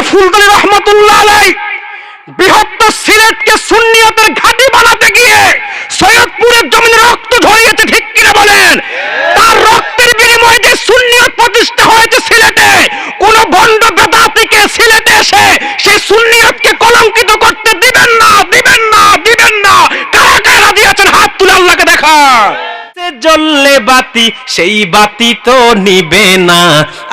কাবলা ফুলতলি রহমাতুল্লাহ আলাইহি বৃহত্তর সিলেটকে সুন্নিয়তের ঘাঁটি বানাতে গিয়ে সৈয়দপুরের জমিনে রক্ত ঝরিয়েছে, ঠিক কিনা বলেন? তার রক্তের বিনিময়ে যে সুন্নিয়ত প্রতিষ্ঠা হয়েছে সিলেটে, কোন ভণ্ড বেদাতীকে সিলেটে এসে সেই সুন্নিয়তকে কলঙ্কিত করতে দিবেন না, দিবেন না, দিবেন না। কারা কারা দিয়েছেন হাত তুলে আল্লাহকে দেখা। জ্বললে বাতি সেই বাতি তো নিবে না,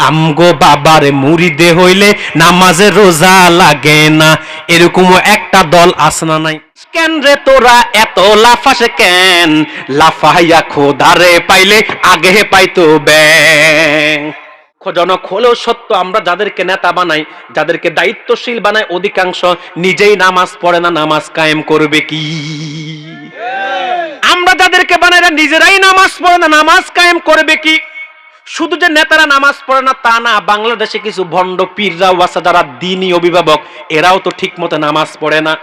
আমগো বাবার মুরিদে হইলে নামাজে রোজা লাগে না। এরকম একটা দল আসনা নাই। কেন রে তোরা এত লাফাসে কেন? লাফাইয়া খোদারে পাইলে আগে পাইতো ব্যাং। জনক হলেও সত্য, আমরা যাদেরকে নেতা বানাই, যাদেরকে দায়িত্বশীল বানাই, অধিকাংশ নিজেই নামাজ পড়ে না। নামাজ কায়েম করবে কি? আমরা যাদেরকে বানাই নিজেরাই নামাজ পড়ে না, নামাজ কায়েম করবে কি? শুধু যে নেতারা নামাজ পড়ে না তা না, বাংলাদেশে কিছু ভণ্ড পীররাও আছে যারা দ্বীনি অভিভাবক, এরাও তো ঠিক মতো নামাজ পড়ে না।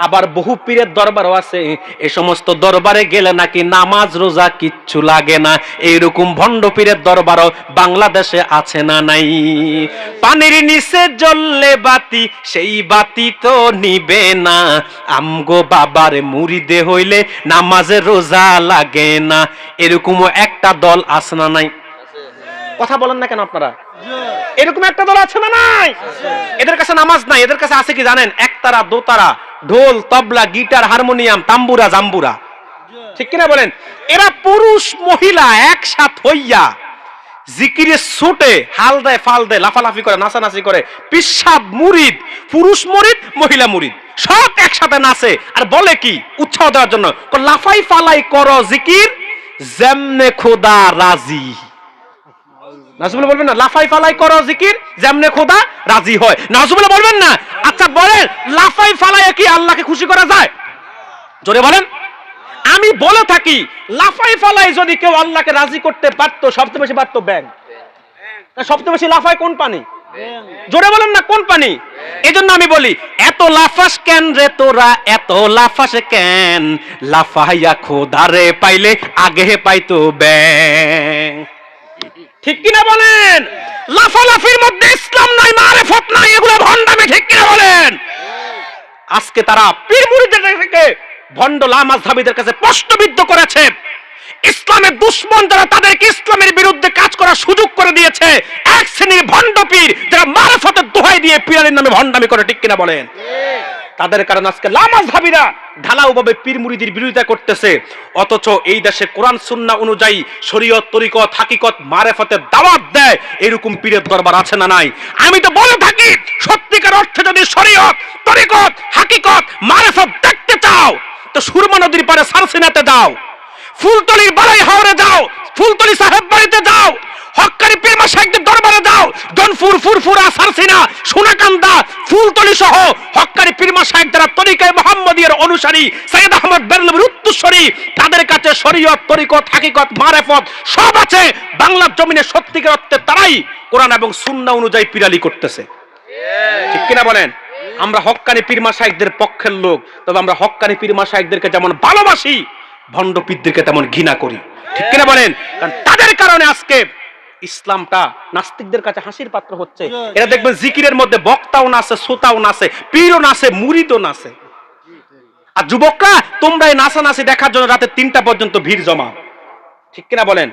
আবার বহু পীরের দরবারও আছে, এই সমস্ত দরবারে গেলে নাকি নামাজ রোজা কিচ্ছু লাগে না। এইরকম ভণ্ড পীরের দরবারও বাংলাদেশে আছে না নাই? পানির নিচে জ্বললে বাতি সেই বাতি তো নিবে না, আমগো বাবার মুরিদে হইলে নামাজে রোজা লাগে না। এরকম একটা দল আছে না নাই? কথা বলেন না কেন আপনারা? এরকম একটা দল আছে না নাই? এদের কাছে নামাজ নাই, এদের কাছে আছে কি জানেন? একতারা, দোতারা, ঢোল, তবলা, গিটার, হারমোনিয়াম, তাম্বুরা, জাম্বুরা, ঠিক কিনা বলেন? এরা পুরুষ মহিলা একসাথ হইয়া জিকিরে ছুটে হাল দেয়, ফাল দেয়, লাফালাফি করে, নাচানাচি করে। পিসাব মুরিদ, পুরুষ মুরিদ, মহিলা মুরিদ সব একসাথে নাচে আর বলে কি উৎসাহ দেওয়ার জন্য, লাফাই ফালাই করো জিকির যেমনে খোদা রাজি। নাজুবুল্লাহ বলবেন না? লাফাই ফালাই করো জিকির যেমনে খোদা রাজি হয়। নাজুবুল্লাহ বলবেন না? আচ্ছা বলেন, লাফাই ফালাই কি আল্লাহকে খুশি করা যায়? জোরে বলেন। আমি বলে থাকি, লাফাই ফালাই যদি কেউ আল্লাহকে রাজি করতে পারতো, সবচেয়ে বেশি পারতো ব্যাং। সবচেয়ে বেশি লাফায় কোন পানি? জোরে বলেন না, কোন পানি? এই জন্য আমি বলি, এত লাফাস কেন রে তোরা, এত লাফাস কেন? লাফাইয়া খোদারে পাইলে আগে পাইতো ব্যাং, ঠিক কিনা বলেন? লাফালাফির মধ্যে ইসলাম নাই, মারিফত নাই, এগুলো ভণ্ডামি, ঠিক কিনা বলেন? আজকে তারা পীর মুরিদদের থেকে ভণ্ড লামাযহাবীদের কাছে প্রশ্নবিদ্ধ করেছে। ইসলামের দুশমন যারা, তাদেরকে ইসলামের বিরুদ্ধে কাজ করার সুযোগ করে দিয়েছে। এক শ্রেণীর ভণ্ড পীর যারা মারিফতের দোহাই দিয়ে পীরের নামে ভণ্ডামি করে, ঠিক কিনা বলেন? তাদের কারণে আজকে লামাযহাবীরা ঢালাওভাবে পীর মুরিদের বিরোধিতা করতেছে। অথচ এই দেশে কোরআন সুন্নাহ অনুযায়ী শরীয়ত, তরিকত, হাকিকত, মারিফতের দাওয়াত দেয় এরকম পীরের দরবার আছে না নাই? আমি তো বলে থাকি, সত্যিকার অর্থে যদি শরীয়ত, তরিকত, হাকিকত, মারিফত দেখতে চাও তো সুরমা নদীর পাড়ে সারসিনাতে যাও, ফুলতলির বালাই হাওরে যাও, ফুলতলি সাহেব বাড়িতে যাও, হক্কানি পীর মাশায়েখদের দরবারে যাও, জনপুর, ফুরফুরা, সারসিনা, সোনাকান্দা, ফুলতলি সহ হক্কানি পীর মাশায়েখ যারা তরিকায়ে মুহাম্মদিয়ার অনুসারী, সৈয়দ আহমদ বেরলভীর উত্তরসূরি, তাদের কাছে শরীয়ত, তরিকত, হাকিকত, মারিফত সব আছে। বাংলার জমিনে সত্যিকার অর্থে তারাই কোরআন এবং সুন্নাহ অনুযায়ী পীরালি করতেছে, ঠিক কিনা বলেন? আমরা হক্কানি পীর মাশায়েখদের পক্ষের লোক, তবে আমরা হক্কানি পীর মাশায়েখদেরকে যেমন ভালোবাসি, ভণ্ড পীরদেরকে তেমন ঘৃণা করি, ঠিক কিনা বলেন? কারণ তাদের কারণে আজকে ইসলামটা নাস্তিকদের কাছে হাসির পাত্র হচ্ছে। এরা দেখবেন জিকিরের মধ্যে বক্তাও নাচে, শ্রোতাও নাচে, পীরও নাচে, মুরিদও নাচে। আর যুবকরা, তোমরা এই নাচানাচি দেখার জন্য রাতে 3টা পর্যন্ত ভিড় জমা, ঠিক কিনা বলেন?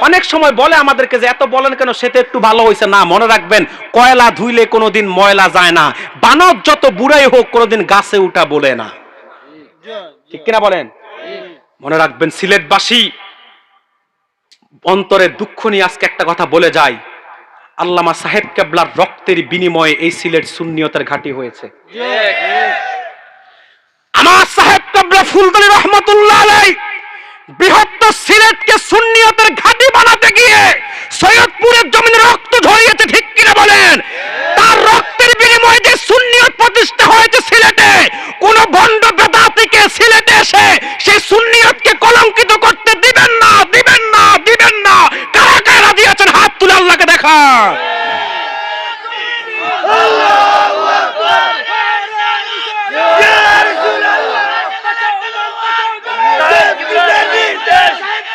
অনেক সময় বলে আমাদেরকে যে এত বলেন কেন, সেটা একটু ভালো হয়েছে না। মনে রাখবেন, কয়লা ধুইলে কোনোদিন ময়লা যায় না। বানর যত বুড়াই হোক কোনোদিন গাছে উঠা বলে না, ঠিক কিনা বলেন? মনে রাখবেন, সিলেটবাসী অন্তরের দুঃখ নিয়ে আজকে একটা কথা বলে যায়, আল্লামা সাহেব কেবলার রক্তের বিনিময়ে এই সিলেট সুন্নিয়তের ঘাঁটি হয়েছে। আমার সাহেব কেবলা ফুলতলি রহমাতুল্লাহ আলাইহি বৃহত্তর সিলেটকে সুন্নিয়তের ঘাঁটি বানাতে গিয়ে